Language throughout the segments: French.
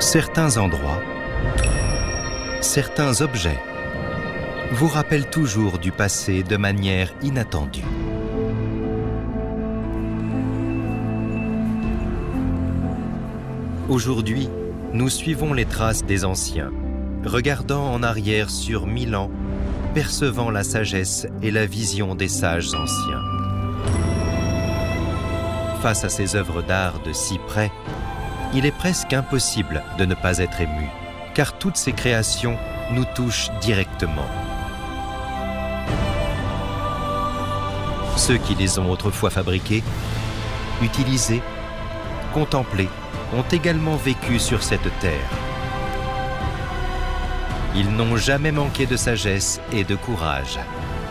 Certains endroits, certains objets vous rappellent toujours du passé de manière inattendue. Aujourd'hui, nous suivons les traces des anciens, regardant en arrière sur 1000 ans, percevant la sagesse et la vision des sages anciens. Face à ces œuvres d'art de si près, il est presque impossible de ne pas être ému, car toutes ces créations nous touchent directement. Ceux qui les ont autrefois fabriquées, utilisées, contemplées, ont également vécu sur cette terre. Ils n'ont jamais manqué de sagesse et de courage,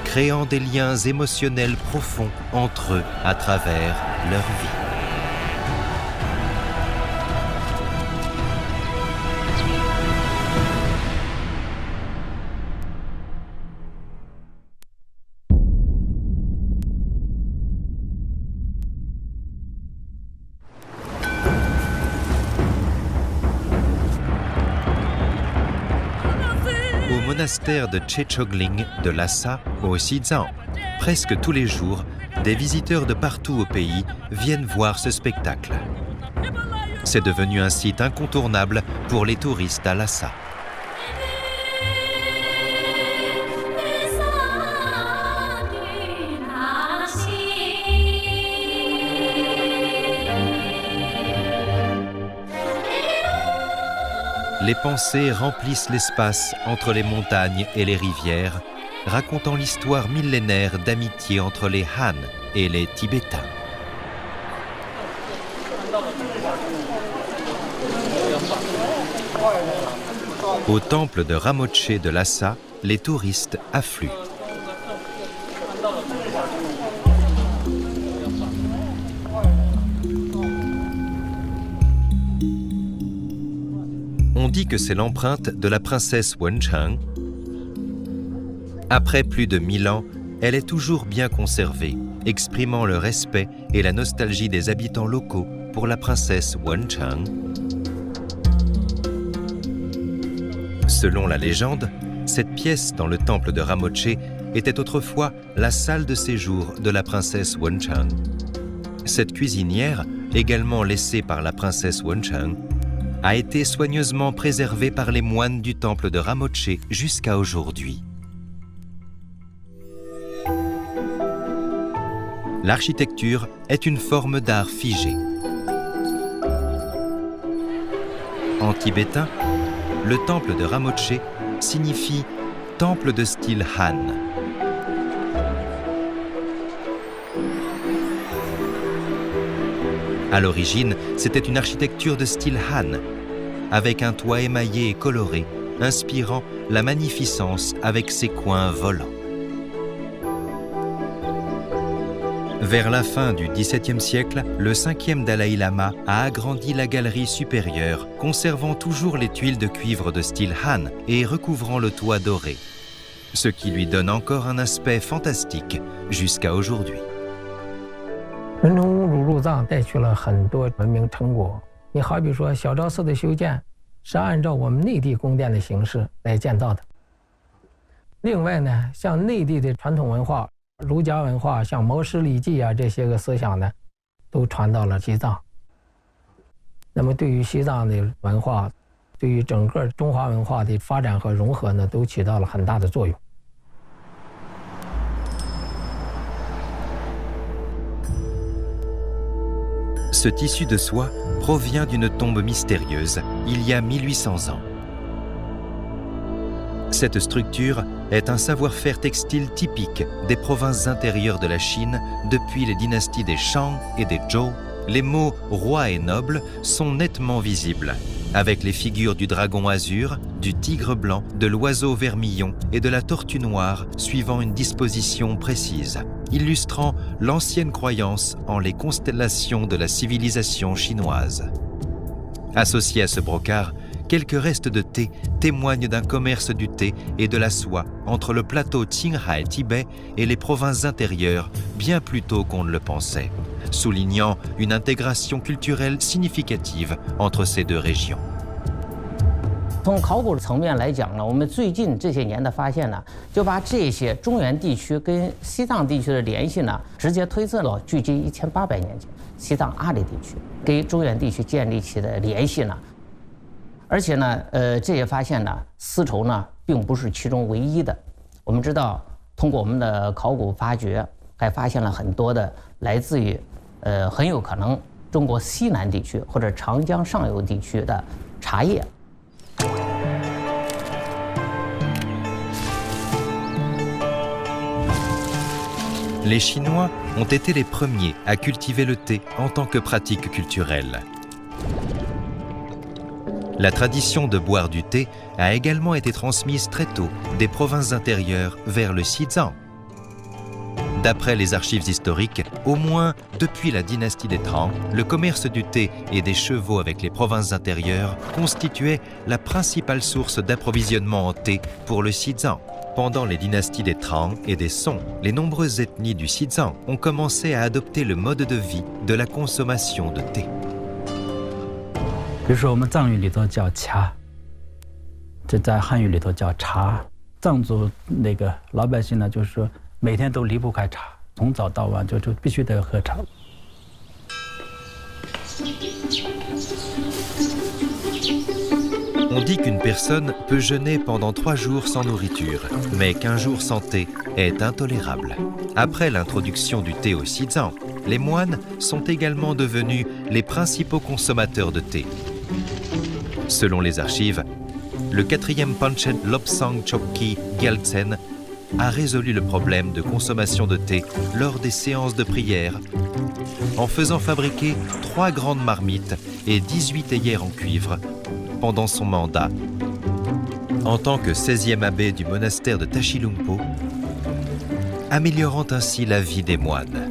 créant des liens émotionnels profonds entre eux à travers leur vie. Au monastère de Chechogling de Lhasa, au Xizang, presque tous les jours, des visiteurs de partout au pays viennent voir ce spectacle. C'est devenu un site incontournable pour les touristes à Lhasa. Les pensées remplissent l'espace entre les montagnes et les rivières, racontant l'histoire millénaire d'amitié entre les Han et les Tibétains. Au temple de Ramoche de Lhasa, les touristes affluent. On dit que c'est l'empreinte de la princesse Wenchang. Après plus de 1000 ans, elle est toujours bien conservée, exprimant le respect et la nostalgie des habitants locaux pour la princesse Wenchang. Selon la légende, cette pièce dans le temple de Ramoche était autrefois la salle de séjour de la princesse Wenchang. Cette cuisinière, également laissée par la princesse Wenchang, a été soigneusement préservée par les moines du temple de Ramoche jusqu'à aujourd'hui. L'architecture est une forme d'art figé. En tibétain, le temple de Ramoche signifie « temple de style Han ». À l'origine, c'était une architecture de style Han, avec un toit émaillé et coloré, inspirant la magnificence avec ses coins volants. Vers la fin du XVIIe siècle, le 5e Dalai Lama a agrandi la galerie supérieure, conservant toujours les tuiles de cuivre de style Han et recouvrant le toit doré, ce qui lui donne encore un aspect fantastique jusqu'à aujourd'hui. 文成武鲁入藏带去了很多文明成果。你好比说小昭寺的修建，是按照我们内地宫殿的形式来建造的。另外呢，像内地的传统文化、儒家文化，像毛诗礼记啊这些个思想呢，都传到了西藏。那么对于西藏的文化，对于整个中华文化的发展和融合呢，都起到了很大的作用。 Ce tissu de soie provient d'une tombe mystérieuse, il y a 1800 ans. Cette structure est un savoir-faire textile typique des provinces intérieures de la Chine depuis les dynasties des Shang et des Zhou. Les mots « roi » et « noble » sont nettement visibles, avec les figures du dragon azur, du tigre blanc, de l'oiseau vermillon et de la tortue noire suivant une disposition précise, illustrant l'ancienne croyance en les constellations de la civilisation chinoise. Associés à ce brocart, quelques restes de thé témoignent d'un commerce du thé et de la soie entre le plateau Qinghai Tibet et les provinces intérieures bien plus tôt qu'on ne le pensait, soulignant une intégration culturelle significative entre ces deux régions. 从考古层面来讲呢，我们最近这些年的发现呢，就把这些中原地区跟西藏地区的联系呢，直接推测了距今1800年前西藏阿里地区跟中原地区建立起的联系呢。而且呢，这些发现呢，丝绸呢并不是其中唯一的。我们知道，通过我们的考古发掘，还发现了很多的来自于，很有可能中国西南地区或者长江上游地区的茶叶。Les Chinois ont été les premiers à cultiver le thé en tant que pratique culturelle. La tradition de boire du thé a également été transmise très tôt des provinces intérieures vers le Xizang. D'après les archives historiques, au moins depuis la dynastie des Tang, le commerce du thé et des chevaux avec les provinces intérieures constituait la principale source d'approvisionnement en thé pour le Xizang. Pendant les dynasties des Tang et des Song, les nombreuses ethnies du Xizang ont commencé à adopter le mode de vie de la consommation de thé. 比如说我们藏语里头叫茶，这在汉语里头叫茶。藏族那个老百姓呢，就是说每天都离不开茶，从早到晚就必须得喝茶。On dit qu'une personne peut jeûner pendant 3 jours sans nourriture, mais qu'un jour sans thé est intolérable. Après l'introduction du thé au Xizang, les moines sont également devenus les principaux consommateurs de thé. Selon les archives, le 4e Panchen Lobsang Chokki Gyaltsen a résolu le problème de consommation de thé lors des séances de prière en faisant fabriquer 3 grandes marmites et 18 théières en cuivre pendant son mandat. En tant que 16e abbé du monastère de Tashilhunpo, améliorant ainsi la vie des moines.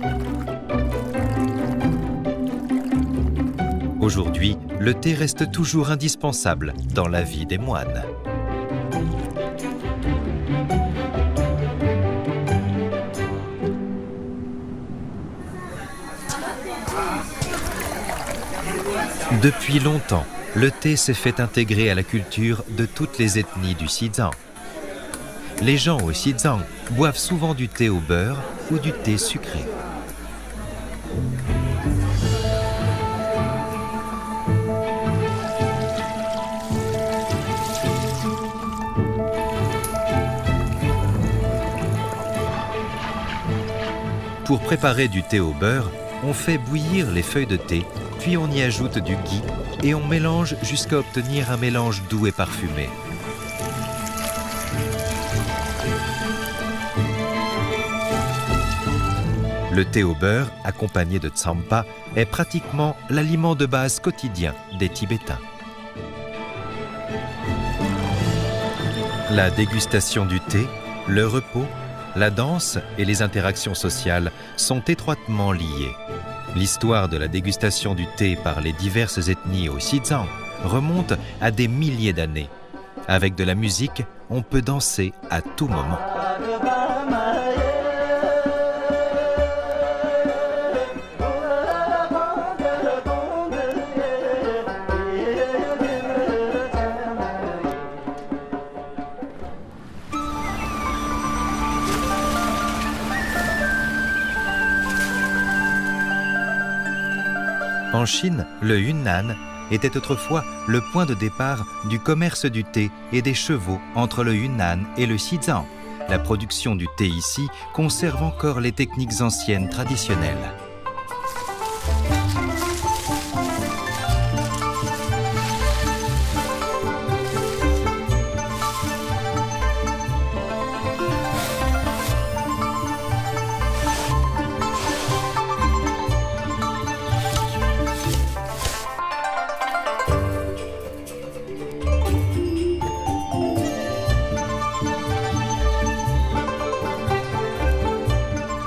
Aujourd'hui, le thé reste toujours indispensable dans la vie des moines. Depuis longtemps, le thé s'est fait intégrer à la culture de toutes les ethnies du Xizang. Les gens au Xizang boivent souvent du thé au beurre ou du thé sucré. Pour préparer du thé au beurre, on fait bouillir les feuilles de thé, puis on y ajoute du ghee et on mélange jusqu'à obtenir un mélange doux et parfumé. Le thé au beurre, accompagné de tsampa, est pratiquement l'aliment de base quotidien des Tibétains. La dégustation du thé, le repos, la danse et les interactions sociales sont étroitement liées. L'histoire de la dégustation du thé par les diverses ethnies au Xizang remonte à des milliers d'années. Avec de la musique, on peut danser à tout moment. En Chine, le Yunnan était autrefois le point de départ du commerce du thé et des chevaux entre le Yunnan et le Xizang. La production du thé ici conserve encore les techniques anciennes traditionnelles.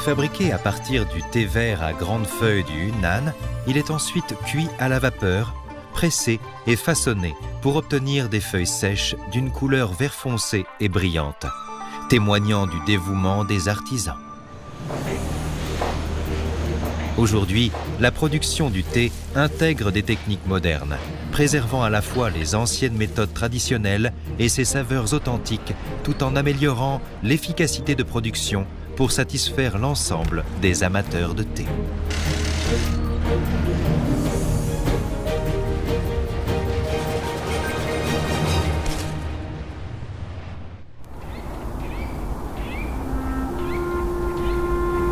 Fabriqué à partir du thé vert à grandes feuilles du Yunnan, il est ensuite cuit à la vapeur, pressé et façonné pour obtenir des feuilles sèches d'une couleur vert foncé et brillante, témoignant du dévouement des artisans. Aujourd'hui, la production du thé intègre des techniques modernes, préservant à la fois les anciennes méthodes traditionnelles et ses saveurs authentiques, tout en améliorant l'efficacité de production pour satisfaire l'ensemble des amateurs de thé.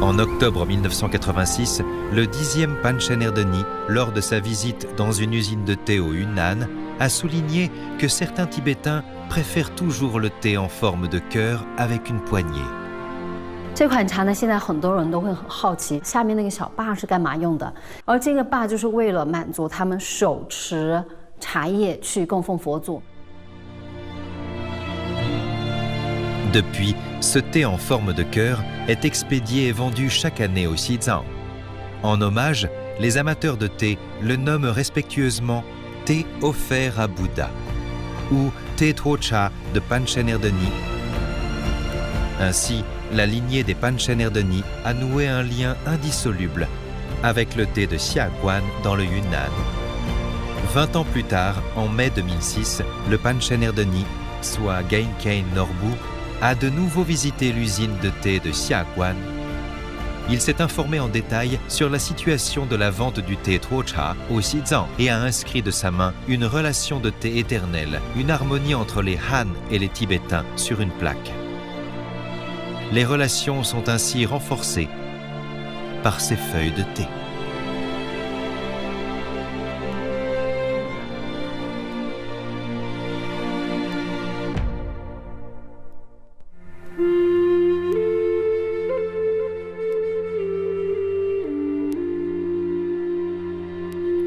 En octobre 1986, le 10e Panchen Erdeni, lors de sa visite dans une usine de thé au Yunnan, a souligné que certains Tibétains préfèrent toujours le thé en forme de cœur avec une poignée. 这款茶呢，现在很多人都会很好奇，下面那个小把是干嘛用的？而这个把就是为了满足他们手持茶叶去供奉佛祖。 Depuis, ce thé en forme de cœur est expédié et vendu chaque année au Xizang. En hommage, les amateurs de thé le nomment respectueusement thé offert à Bouddha ou thé Tuocha de Panchen Erdeni. Ainsi, la lignée des Panchen Erdeni a noué un lien indissoluble avec le thé de Xiaguan dans le Yunnan. 20 ans plus tard, en mai 2006, le Panchen Erdeni, soit Gainkane Norbu, a de nouveau visité l'usine de thé de Xiaguan. Il s'est informé en détail sur la situation de la vente du thé Tuocha au Xizang et a inscrit de sa main une relation de thé éternelle, une harmonie entre les Han et les Tibétains sur une plaque. Les relations sont ainsi renforcées par ces feuilles de thé.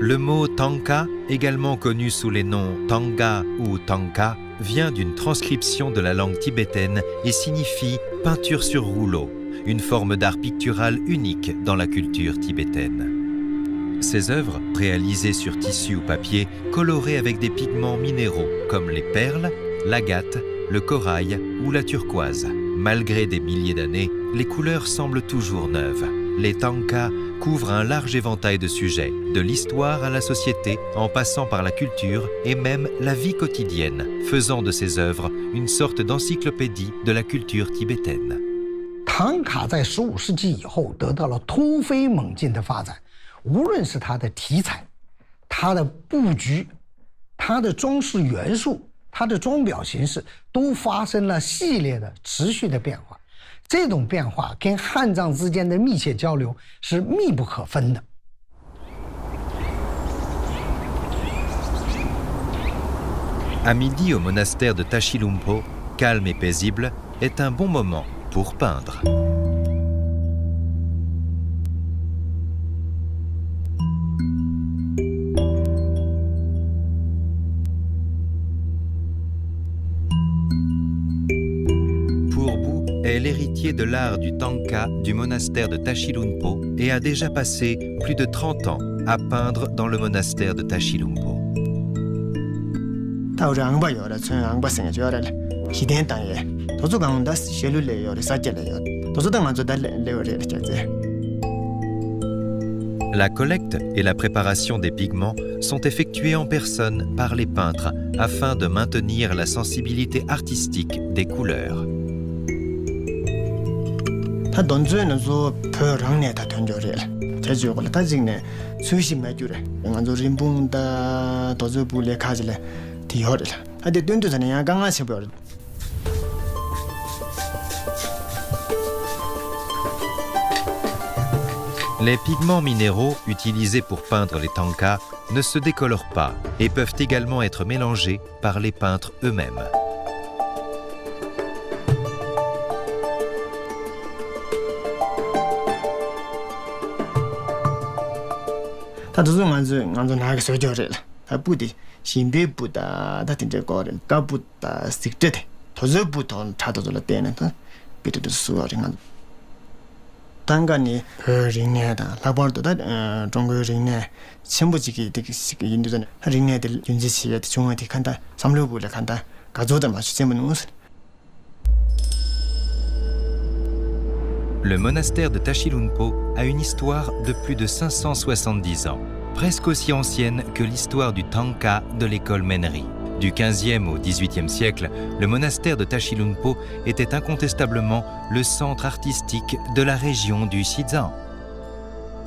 Le mot tanka, également connu sous les noms tanga ou tanka, vient d'une transcription de la langue tibétaine et signifie peinture sur rouleau, une forme d'art pictural unique dans la culture tibétaine. Ces œuvres, réalisées sur tissu ou papier, colorées avec des pigments minéraux comme les perles, l'agate, le corail ou la turquoise. Malgré des milliers d'années, les couleurs semblent toujours neuves. Les tankas couvrent un large éventail de sujets, de l'histoire à la société, en passant par la culture et même la vie quotidienne, faisant de ces œuvres une sorte d'encyclopédie de la culture tibétaine. 唐卡在15世纪以后得到了突飞猛进的发展，无论是它的题材、它的布局、它的装饰元素、它的装裱形式，都发生了系列的持续的变化。 这种变化跟汉藏之间的密切交流是密不可分的。 À midi, au monastère de Tashilhunpo, calme et paisible, est un bon moment pour peindre. Est l'héritier de l'art du tanka du monastère de Tashilhunpo et a déjà passé plus de 30 ans à peindre dans le monastère de Tashilhunpo. La collecte et la préparation des pigments sont effectuées en personne par les peintres afin de maintenir la sensibilité artistique des couleurs. 他当初呢做漂亮呢，他团结了，才就过了。他今年随时买酒了，俺做人本的到这部来看起来挺好的了。他的短途上呢，刚刚吃不了。 Les pigments minéraux utilisés pour peindre les tankas ne se décolorent pas et peuvent également être mélangés par les peintres eux-mêmes. 당간이 링네다 라보르도다 중국 링네 전부지기 되게 인도전 링네들 윤지시에 중앙에 간다 삼류부를 간다 가져다 맞추면 무슨 Le monastère de Tashilhunpo a une histoire de plus de 570 ans, presque aussi ancienne que l'histoire du Tangka de l'école Menri. Du 15e au 18e siècle, le monastère de Tashilhunpo était incontestablement le centre artistique de la région du Xizang.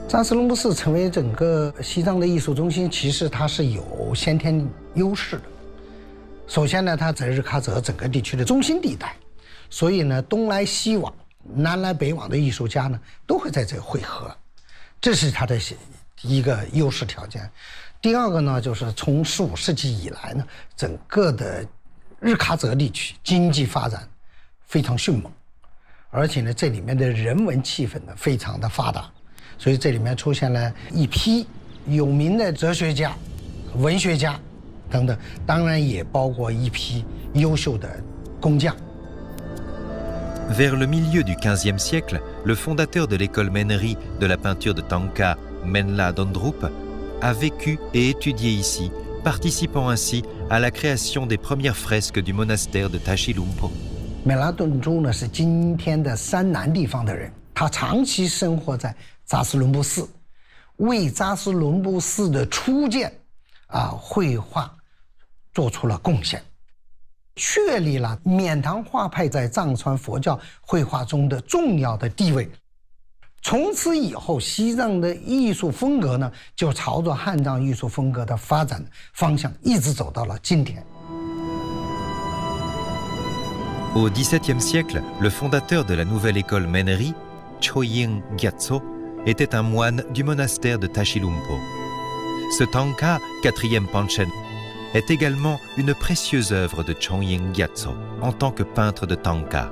扎斯隆布寺成为整个西藏的艺术中心，其实它是有先天优势的。首先呢，它在日喀则整个地区的中心地带，所以呢，东来西往、南来北往的艺术家呢，都会在这汇合，这是它的一个优势条件。第二个呢，就是从15世纪以来呢，整个的日喀则地区经济发展非常迅猛，而且呢，这里面的人文气氛呢非常的发达。 所以这里面出现了一批有名的哲学家、文学家等等，当然也包括一批优秀的工匠。 Vers le milieu du XVe siècle, le fondateur de l'école Menri de la peinture de Tangka, Menla Dondrup, a vécu et étudié ici, participant ainsi à la création des premières fresques du monastère de Tashilhunpo. Menla Dondrup 呢是今天的山南地方的人，他长期生活在 扎斯伦布寺，为扎斯伦布寺的初建绘画做出了贡献，确立了缅唐画派在藏传佛教绘画中的重要的地位。从此以后，西藏的艺术风格呢，就朝着汉藏艺术风格的发展方向一直走到了今天。 Au XVIIe siècle, le fondateur de la nouvelle école Menri, Choying Gyatso, était un moine du monastère de Tashilhunpo. Ce Tangka, 4e Panchen, est également une précieuse œuvre de Choying Gyatso en tant que peintre de Tangka.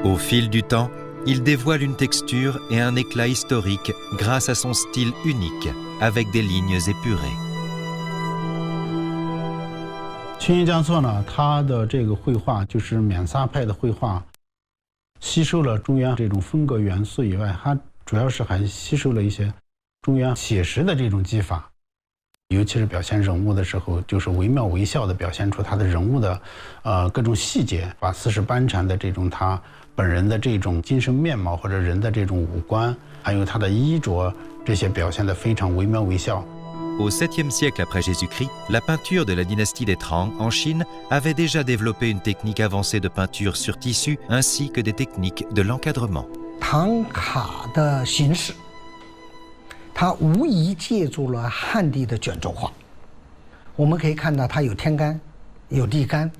Au fil du temps, il dévoile une texture et un éclat historique grâce à son style unique, avec des lignes épurées. 青云江措呢，他的这个绘画就是缅萨派的绘画。 吸收了中原这种风格元素以外，它主要是还吸收了一些中原写实的这种技法，尤其是表现人物的时候，就是惟妙惟肖的表现出他的人物的各种细节，把四时班禅的这种他本人的这种精神面貌或者人的这种五官，还有他的衣着这些表现得非常惟妙惟肖。 Au 7e siècle après Jésus-Christ, la peinture de la dynastie des Tang en Chine avait déjà développé une technique avancée de peinture sur tissu ainsi que des techniques de l'encadrement. 唐卡的形式，它无疑借助了汉地的卷轴画。我们可以看到，它有天杆，有地杆，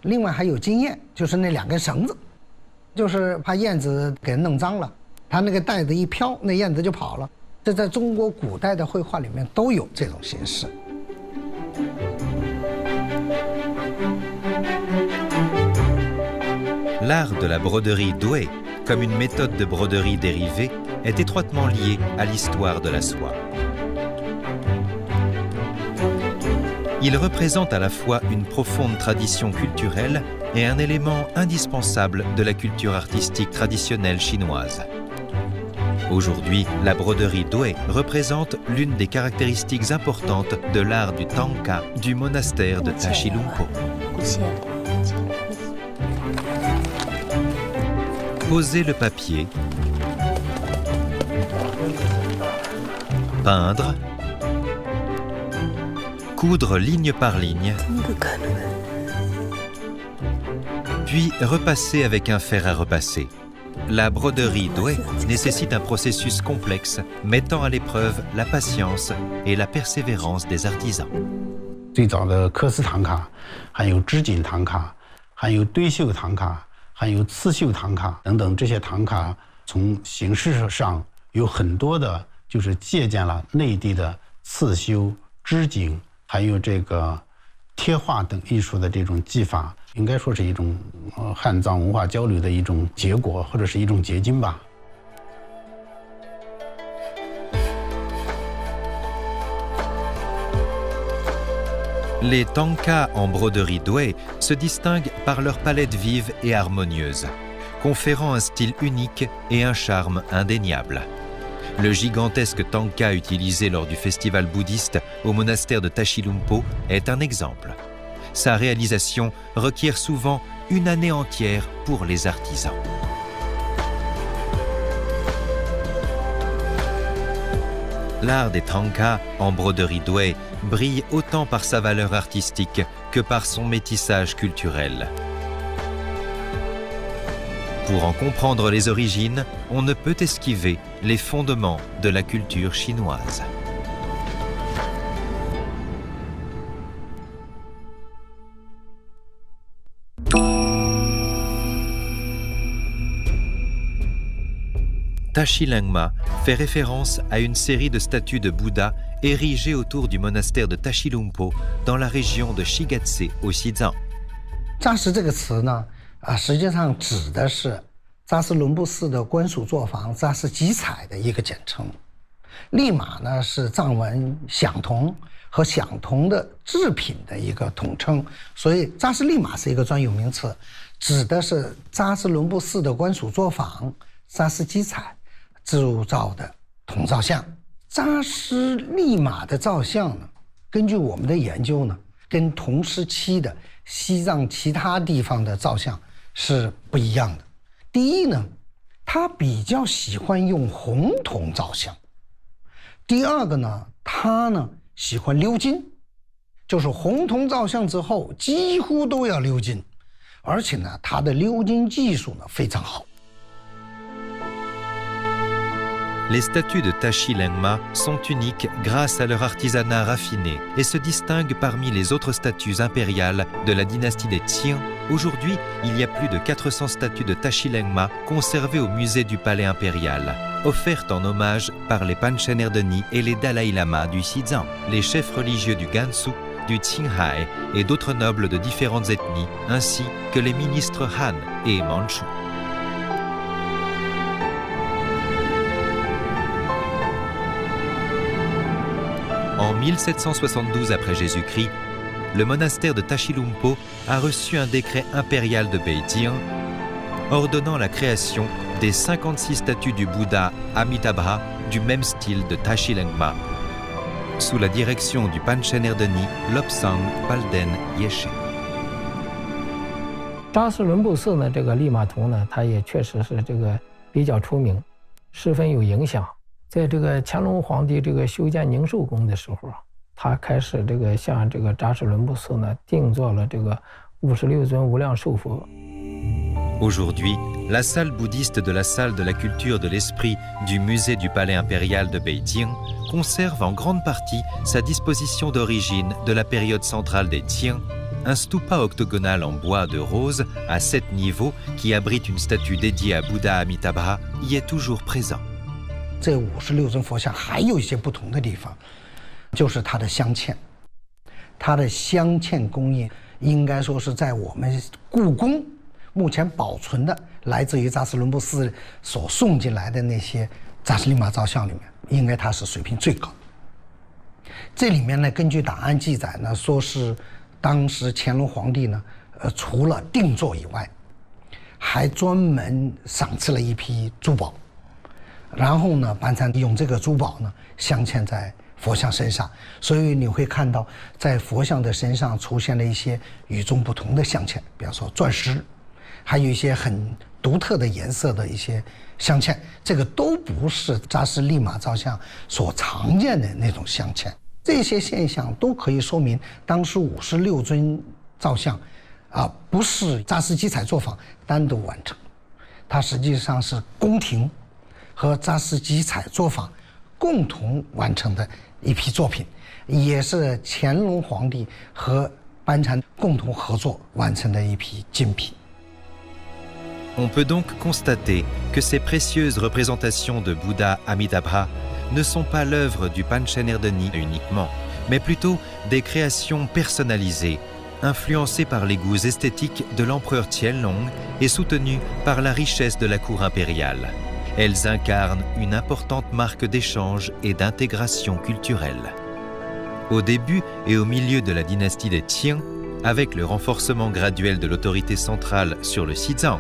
另外还有经验，就是那2根绳子，就是怕燕子给弄脏了，它那个带子一飘，那燕子就跑了。 这在中国古代的绘画里面都有这种形式。L'art de la broderie douée, comme une méthode de broderie dérivée, est étroitement lié à l'histoire de la soie. Il représente à la fois une profonde tradition culturelle et un élément indispensable de la culture artistique traditionnelle chinoise. Aujourd'hui, la broderie douée représente l'une des caractéristiques importantes de l'art du Tangka du monastère de Tashilhunpo. Poser le papier, peindre, coudre ligne par ligne, puis repasser avec un fer à repasser. La broderie douée nécessite un processus complexe mettant à l'épreuve la patience et la persévérance des artisans. 最早的缂丝唐卡，还有织锦唐卡，还有堆绣唐卡，还有刺绣唐卡等等，这些唐卡从形式上有很多的，就是借鉴了内地的刺绣、织锦，还有这个贴画等艺术的这种技法。 应该说是一种汉藏文化交流的一种结果，或者是一种结晶吧。 Les Tangka en broderie douée se distinguent par leur palette vive et harmonieuse, conférant un style unique et un charme indéniable. Le gigantesque Tangka utilisé lors du festival bouddhiste au monastère de Tashilhunpo est un exemple. Sa réalisation requiert souvent une année entière pour les artisans. L'art des Tanka en broderie douai brille autant par sa valeur artistique que par son métissage culturel. Pour en comprendre les origines, on ne peut esquiver les fondements de la culture chinoise. Tashilangma fait référence à une série de statues de Bouddha érigées autour du monastère de Tashilhunpo dans la région de Shigatse au Xizang. 扎实这个词呢，实际上指的是扎什伦布寺的官署作坊扎什集采的一个简称。利玛呢是藏文响铜和响铜的制品的一个统称，所以扎什利玛是一个专有名词，指的是扎什伦布寺的官署作坊扎什集采制造的铜造像。扎什利玛的造像呢，根据我们的研究呢，跟同时期的西藏其他地方的造像是不一样的。第一呢，他比较喜欢用红铜造像。第二个呢，他呢喜欢鎏金，就是红铜造像之后几乎都要鎏金，而且呢，他的鎏金技术呢非常好。Les statues de Tashilangma sont uniques grâce à leur artisanat raffiné et se distinguent parmi les autres statues impériales de la dynastie des Qing. Aujourd'hui, il y a plus de 400 statues de Tashilangma conservées au musée du Palais impérial, offertes en hommage par les Panchen Erdeni et les Dalai Lama du Xizang, les chefs religieux du Gansu, du Qinghai et d'autres nobles de différentes ethnies, ainsi que les ministres Han et Manchu. En 1772 après Jésus-Christ, le monastère de Tashilhunpo a reçu un décret impérial de Beijing ordonnant la création des 56 statues du Bouddha Amitabha du même style de Tashilangma, sous la direction du Panchen Erdeni Lobsang Palden Yeshe. 扎什伦布寺呢，这个利玛图呢，它也确实是这个比较出名，十分有影响。在这个乾隆皇帝这个修建宁寿宫的时候，他开始这个向这个扎什伦布寺呢定做了这个56尊无量寿佛。 Aujourd'hui, la salle bouddhiste de la salle de la culture de l'esprit du musée du Palais impérial de Beijing conserve en grande partie sa disposition d'origine de la période centrale des Qing. Un stupa octogonal en bois de rose à 7 niveaux qui abrite une statue dédiée à Bouddha Amitabha y est toujours présent. 这56尊佛像还有一些不同的地方，就是它的镶嵌，它的镶嵌工艺应该说是在我们故宫目前保存的来自于扎什伦布寺所送进来的那些扎什利玛造像里面，应该它是水平最高。这里面呢，根据档案记载呢，说是当时乾隆皇帝呢，除了定做以外，还专门赏赐了一批珠宝。 然后呢，班禅用这个珠宝呢镶嵌在佛像身上，所以你会看到在佛像的身上出现了一些与众不同的镶嵌，比方说钻石，还有一些很独特的颜色的一些镶嵌，这个都不是扎什利玛造像所常见的那种镶嵌。这些现象都可以说明，当时56尊造像，不是扎什集采作坊单独完成，它实际上是宫廷 和扎什集采作坊共同完成的一批作品，也是乾隆皇帝和班禅共同合作完成的一批精品。 On peut donc constater que ces précieuses représentations de Bouddha Amitabha ne sont pas l'œuvre du Panchen Erdeni uniquement, mais plutôt des créations personnalisées, influencées par les goûts esthétiques de l'empereur Qianlong et soutenues par la richesse de la cour impériale. Elles incarnent une importante marque d'échange et d'intégration culturelle. Au début et au milieu de la dynastie des Qing, avec le renforcement graduel de l'autorité centrale sur le Xizang,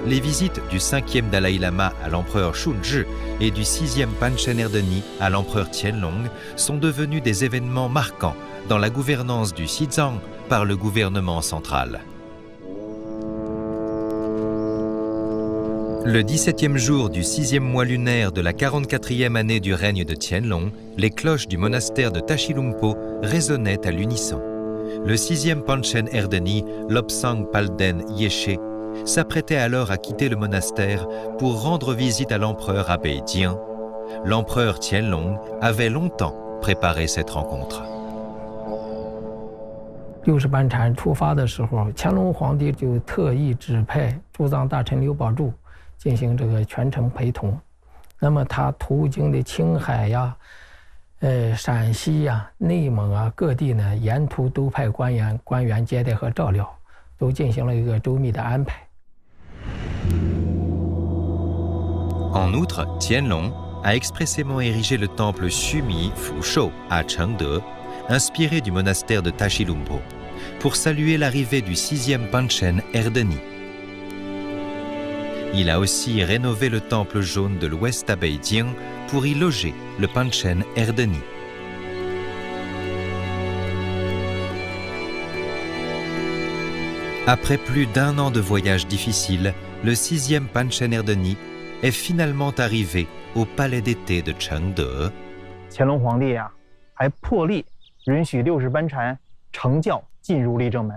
les visites du 5e Dalai Lama à l'empereur Shunzhi et du 6e Panchen Erdeni à l'empereur Qianlong sont devenus des événements marquants dans la gouvernance du Xizang par le gouvernement central. Le 17e jour du 6e mois lunaire de la 44e année du règne de Qianlong, les cloches du monastère de Tashilhunpo résonnaient à l'unisson. Le 6e Panchen Erdeni, Lobsang Palden Yeshe, s'apprêtait alors à quitter le monastère pour rendre visite à l'empereur à Beijing. L'empereur Qianlong avait longtemps préparé cette rencontre. 60班禅出发的时候，乾隆皇帝就特意指派驻藏大臣刘宝柱进行这个全程陪同。那么他途经的青海呀、陕西呀、内蒙啊各地呢，沿途都派官员接待和照料，都进行了一个周密的安排。En outre, Qianlong a expressément érigé le temple Xumi Fushou à Chengde, inspiré du monastère de Tashilhunpo, pour saluer l'arrivée du 6e Panchen Erdeni. Il a aussi rénové le temple jaune de l'ouest à Beijing pour y loger le Panchen Erdeni. Après plus d'1 an de voyage difficile, le 6e Panchen Erdeni est finalement arrivé au palais d'été de Chengde. 乾隆皇帝啊，还破例允许60班禅乘轿进入立正门。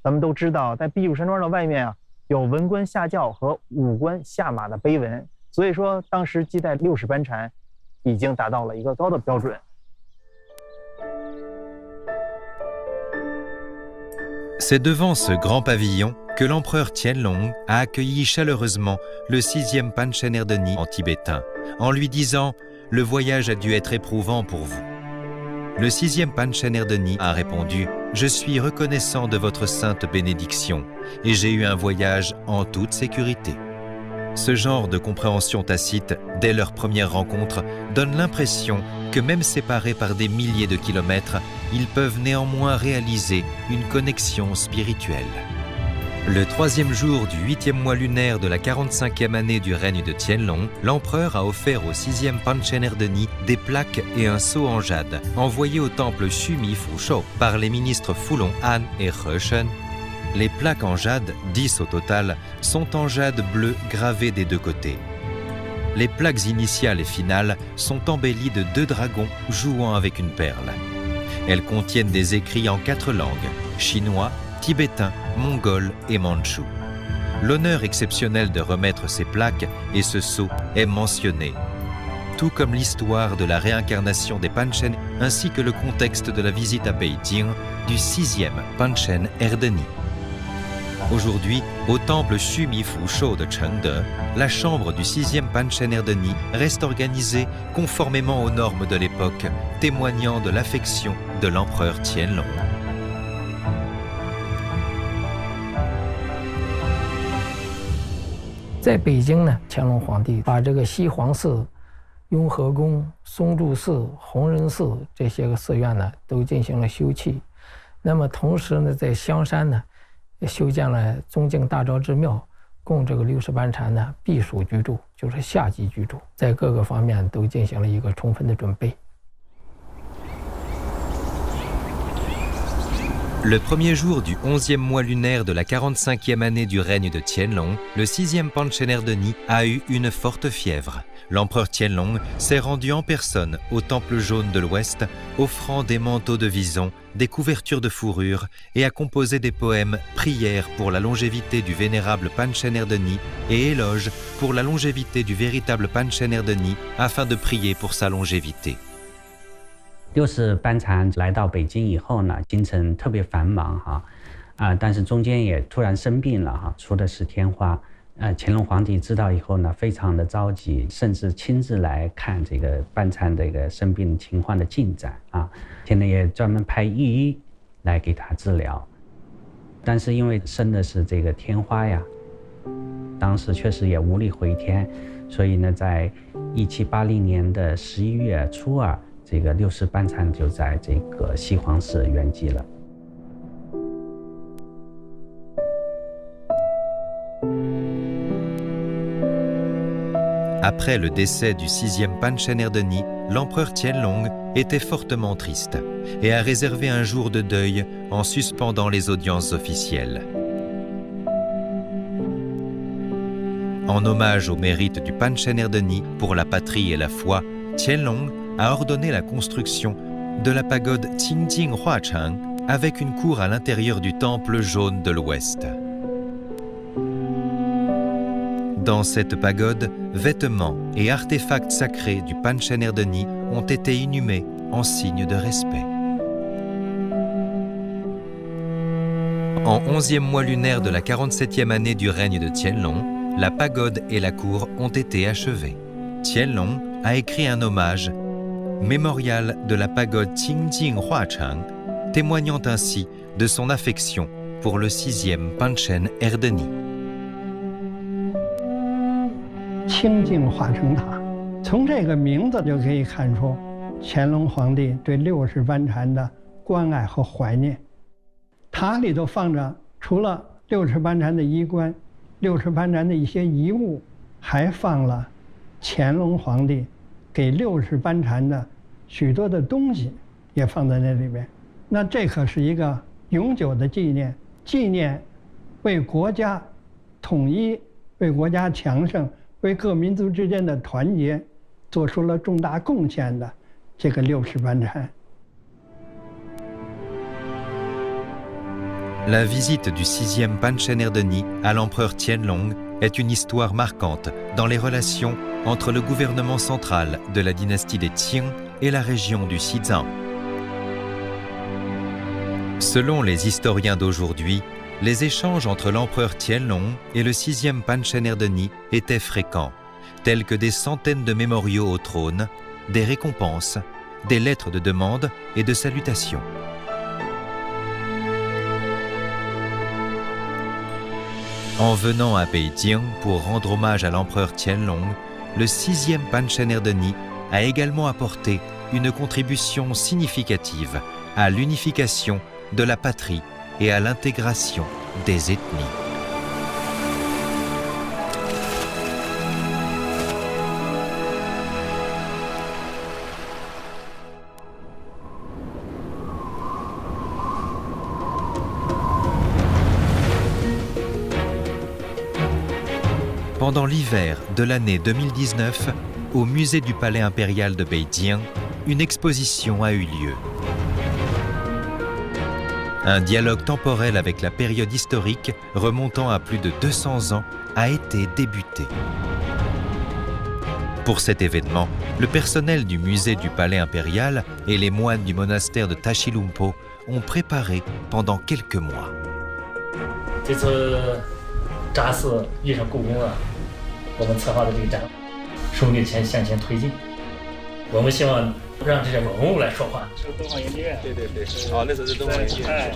咱们都知道，在避暑山庄的外面啊，有文官下轿和武官下马的碑文，所以说当时接待60班禅已经达到了一个高的标准。 C'est devant ce grand pavillon que l'empereur Qianlong a accueilli chaleureusement le 6e Panchen Erdeni en tibétain, en lui disant « Le voyage a dû être éprouvant pour vous ». Le 6e Panchen Erdeni a répondu « Je suis reconnaissant de votre sainte bénédiction et j'ai eu un voyage en toute sécurité ». Ce genre de compréhension tacite, dès leur première rencontre, donne l'impression que même séparés par des milliers de kilomètres, ils peuvent néanmoins réaliser une connexion spirituelle. Le 3e jour du 8e mois lunaire de la 45e année du règne de Qianlong, l'empereur a offert au 6e Panchen Erdeni des plaques et un sceau en jade, envoyés au temple Xumi Fushou par les ministres Fulong Han et He Shen. Les plaques en jade, 10 au total, sont en jade bleu gravé des deux côtés. Les plaques initiales et finales sont embellies de 2 dragons jouant avec une perle. Elles contiennent des écrits en 4 langues, chinois, tibétain, mongol et mandchou. L'honneur exceptionnel de remettre ces plaques et ce sceau est mentionné, tout comme l'histoire de la réincarnation des Panchen ainsi que le contexte de la visite à Beijing du 6e Panchen Erdeni. Aujourd'hui, au temple Xumi Fushou de Chengde, la chambre du 6e Panchen Erdeni reste organisée conformément aux normes de l'époque, témoignant de l'affection de l'empereur Qianlong. 在北京呢，乾隆皇帝把这个西黄寺、雍和宫、松柱寺、弘仁寺这些个寺院呢，都进行了修葺。那么同时呢，在香山呢，修建了宗敬大昭之庙，供这个60班禅呢避暑居住，就是夏季居住，在各个方面都进行了一个充分的准备。 Le premier jour du 11e mois lunaire de la 45e année du règne de Qianlong, le 6e Panchen Erdeni a eu une forte fièvre. L'empereur Qianlong s'est rendu en personne au temple jaune de l'Ouest, offrant des manteaux de vison, des couvertures de fourrure et a composé des poèmes prières pour la longévité du vénérable Panchen Erdeni et éloges pour la longévité du véritable Panchen Erdeni afin de prier pour sa longévité. 60班禅来到北京以后呢，行程特别繁忙哈，但是中间也突然生病了哈，出的是天花。乾隆皇帝知道以后呢，非常的着急，甚至亲自来看这个班禅这个生病情况的进展啊。现在也专门派御医来给他治疗，但是因为生的是这个天花呀，当时确实也无力回天，所以呢，在1780年的11月初2。 这个60班禅就在这个西黄寺圆寂了。Après le décès du 6e Panchen Erdeni, l'empereur Qianlong était fortement triste et a réservé un jour de deuil en suspendant les audiences officielles. En hommage au mérite du Panchen Erdeni pour la patrie et la foi, Qianlong a ordonné la construction de la pagode Qingjing Huachang avec une cour à l'intérieur du temple jaune de l'Ouest. Dans cette pagode, vêtements et artefacts sacrés du Panchen Erdeni ont été inhumés en signe de respect. En 11e mois lunaire de la 47e année du règne de Qianlong, la pagode et la cour ont été achevées. Qianlong a écrit un hommage, mémorial de la pagode Qingjing Huachang, témoignant ainsi de son affection pour le 6e Panchen Erdeni. 清净化成塔，从这个名字就可以看出乾隆皇帝对60班禅的关爱和怀念。塔里头放着除了60班禅的衣冠、60班禅的一些遗物，还放了乾隆皇帝给60班禅的许多的东西，也放在那里边。那这可是一个永久的纪念，纪念为国家统一、为国家强盛、为各民族之间的团结做出了重大贡献的这个60班禅。 La visite du 6e Panchen Erdeni à l'empereur Qianlong est une histoire marquante dans les relations entre le gouvernement central de la dynastie des Qing et la région du Xizang. Selon les historiens d'aujourd'hui, les échanges entre l'empereur Qianlong et le 6e Panchen Erdeni étaient fréquents, tels que des centaines de mémoriaux au trône, des récompenses, des lettres de demande et de salutations. En venant à Beijing pour rendre hommage à l'empereur Qianlong, le 6e Panchen Erdeni a également apporté une contribution significative à l'unification de la patrie et à l'intégration des ethnies. Pendant l'hiver de l'année 2019, au musée du Palais impérial de Beijing, une exposition a eu lieu. Un dialogue temporel avec la période historique remontant à plus de 200 ans a été débuté. Pour cet événement, le personnel du musée du Palais impérial et les moines du monastère de Tashilhunpo ont préparé pendant quelques mois. 札寺遇上故宫了，我们策划的这个展，顺利向前推进。我们希望让这些文物来说话。是敦煌研究院。对对对。哦，那时候是敦煌研究院。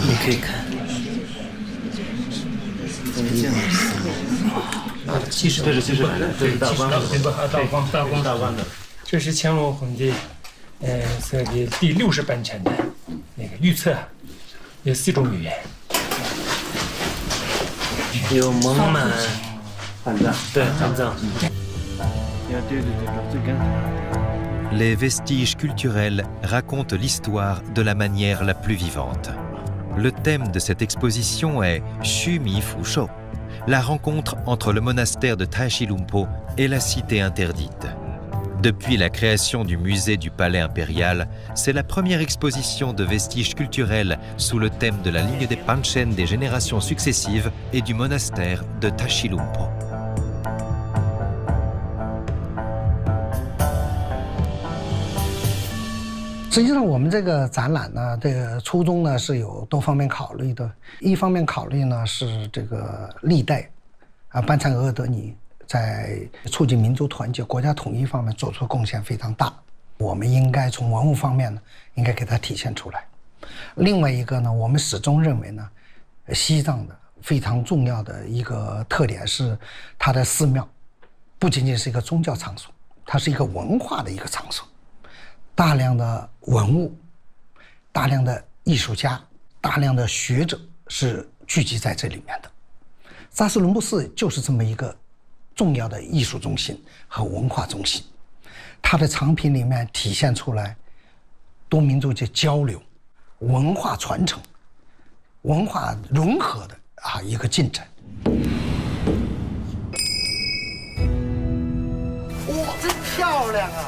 你可以看。这是大观的，这是乾隆皇帝，这个第60班禅的那个御册，有4种语言，有蒙满、汉藏，对汉藏。Les vestiges culturels racontent l'histoire de la manière la plus vivante. Le thème de cette exposition est Xu Mi Fu Shou, la rencontre entre le monastère de Tashilhunpo et la cité interdite. Depuis la création du musée du Palais impérial, c'est la première exposition de vestiges culturels sous le thème de la ligne des Panchen des générations successives et du monastère de Tashilhunpo. « 实际上，我们这个展览呢，这个初衷呢是有多方面考虑的。一方面考虑呢是这个历代班禅额德尼在促进民族团结、国家统一方面做出贡献非常大，我们应该从文物方面呢应该给它体现出来。另外一个呢，我们始终认为呢，西藏的非常重要的一个特点是它的寺庙不仅仅是一个宗教场所，它是一个文化的一个场所。大量的文物、大量的艺术家、大量的学者是聚集在这里面的。扎什伦布寺就是这么一个重要的艺术中心和文化中心，它的藏品里面体现出来多民族的交流、文化传承、文化融合的一个进程。哇，真漂亮啊！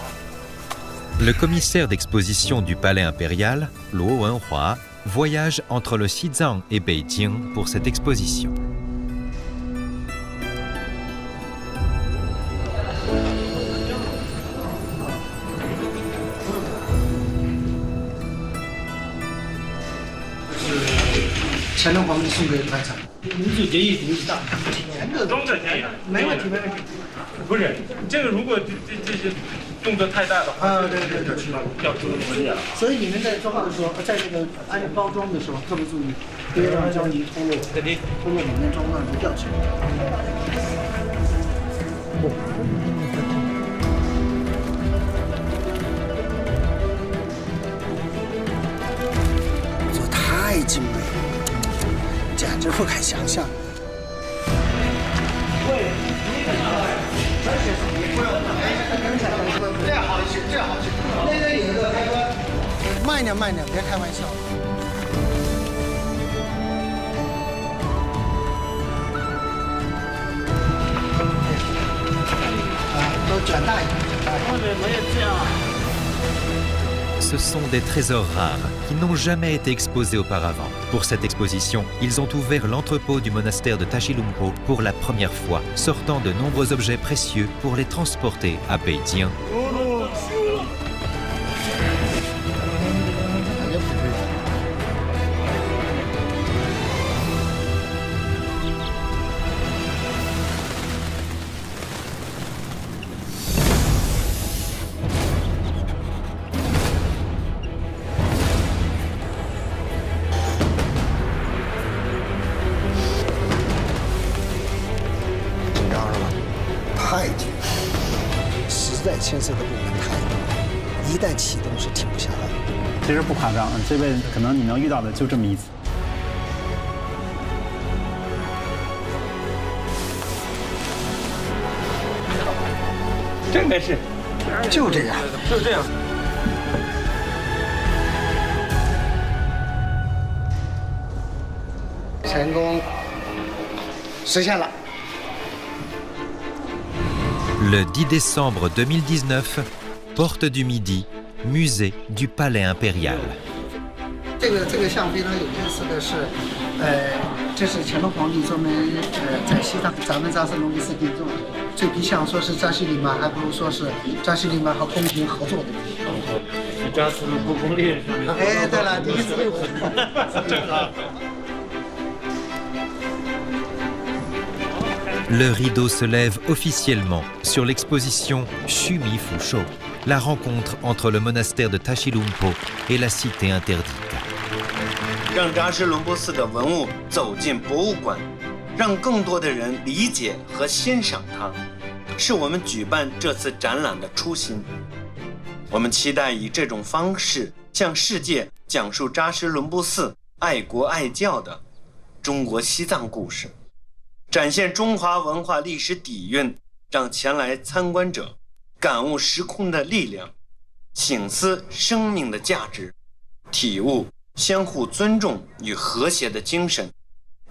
Le commissaire d'exposition du Palais impérial, Luo Wenhua, voyage entre le Xizang et Beijing pour cette exposition.太精美了，简直不敢想象。这好吃，这好吃。那个有一个开关，慢点，慢点，别开玩笑。都卷大一点，卷大一点。我也这样。 Ce sont des trésors rares qui n'ont jamais été exposés auparavant. Pour cette exposition, ils ont ouvert l'entrepôt du monastère de Tashilhunpo pour la première fois, sortant de nombreux objets précieux pour les transporter à Beijing.在牵涉的部分太多，一旦启动是停不下来的。其实不夸张，这辈子可能你能遇到的就这么一次。真的是，就这样，就这样。成功实现了。 Le 10 décembre 2019, Porte du Midi, musée du Palais impérial. 这个项非常有意思的是，这是乾隆皇帝专门在西藏咱们扎什伦布寺定做的。这比想说是扎西里玛，还不如说是扎西里玛和宫廷合作的。是扎什伦布宫烈士。哎，对了，第一次有。正好。 Le rideau se lève officiellement sur l'exposition Xumi Fushou, la rencontre entre le monastère de Tashilhunpo et la cité interdite. 让扎什伦布寺的文物走进博物馆，让更多的人理解和欣赏它，是我们举办这次展览的初心。我们期待以这种方式向世界讲述扎什伦布寺爱国爱教的中国西藏故事。 展现中华文化历史底蕴，让前来参观者感悟时空的力量，省思生命的价值，体悟相互尊重与和谐的精神，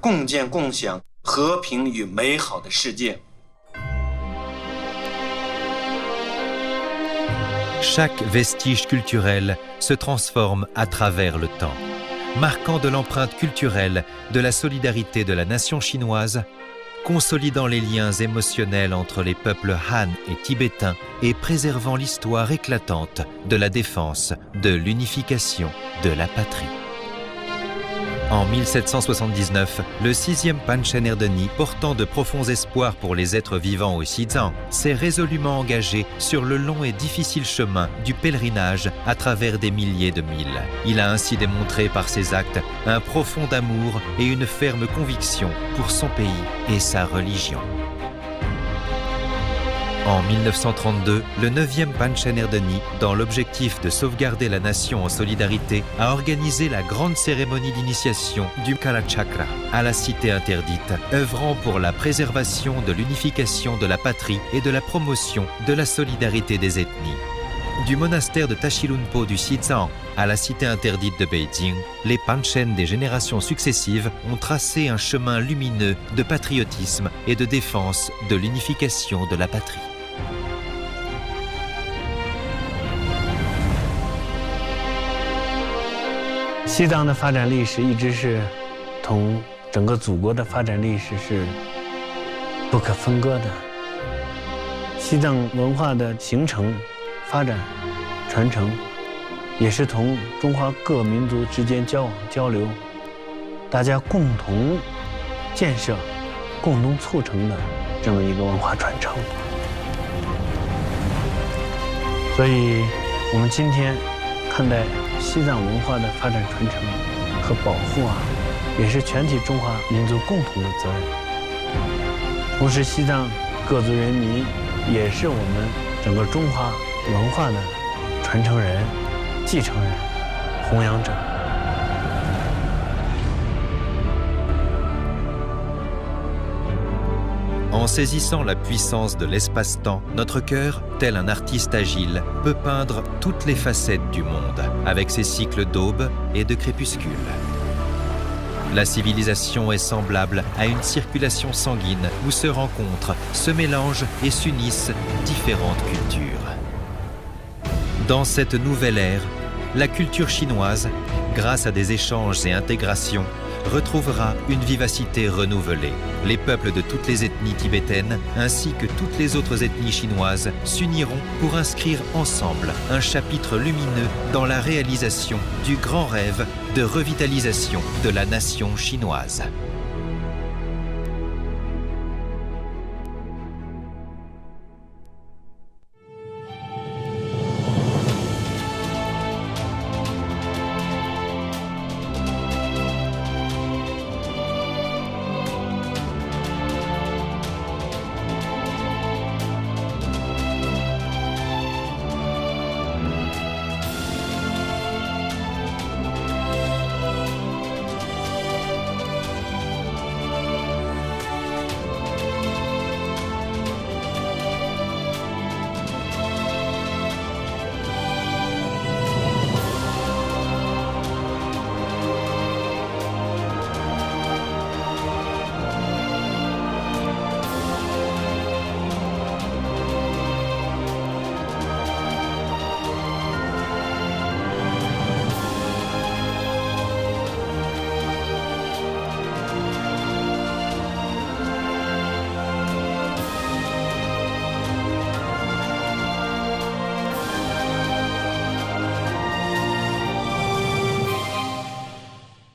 共建共享和平与美好的世界。 Chaque vestige culturel se transforme à travers le temps, marquant de l'empreinte culturelle de la solidarité de la nation chinoise, consolidant les liens émotionnels entre les peuples Han et tibétains et préservant l'histoire éclatante de la défense, de l'unification, de la patrie. En 1779, le 6e Panchen Erdeni, portant de profonds espoirs pour les êtres vivants au Xizang, s'est résolument engagé sur le long et difficile chemin du pèlerinage à travers des milliers de milles. Il a ainsi démontré par ses actes un profond amour et une ferme conviction pour son pays et sa religion. En 1932, le 9e Panchen Erdeni, dans l'objectif de sauvegarder la nation en solidarité, a organisé la grande cérémonie d'initiation du Kalachakra à la cité interdite, œuvrant pour la préservation de l'unification de la patrie et de la promotion de la solidarité des ethnies. Du monastère de Tashilunpo du Xizang à la cité interdite de Beijing, les Panchen des générations successives ont tracé un chemin lumineux de patriotisme et de défense de l'unification de la patrie. «西藏的发展历史一直是同整个祖国的发展历史是不可分割的。西藏文化的形成、发展、传承，也是同中华各民族之间交往交流，大家共同建设、共同促成的这么一个文化传承。所以，我们今天看待西藏文化的发展传承和保护啊，也是全体中华民族共同的责任。同时，西藏各族人民也是我们整个中华文化的传承人、继承人、弘扬者。En saisissant la puissance de l'espace-temps, notre cœur, tel un artiste agile, peut peindre toutes les facettes du monde, avec ses cycles d'aube et de crépuscule. La civilisation est semblable à une circulation sanguine où se rencontrent, se mélangent et s'unissent différentes cultures. Dans cette nouvelle ère, la culture chinoise, grâce à des échanges et intégrations, retrouvera une vivacité renouvelée. Les peuples de toutes les ethnies tibétaines, ainsi que toutes les autres ethnies chinoises, s'uniront pour inscrire ensemble un chapitre lumineux dans la réalisation du grand rêve de revitalisation de la nation chinoise.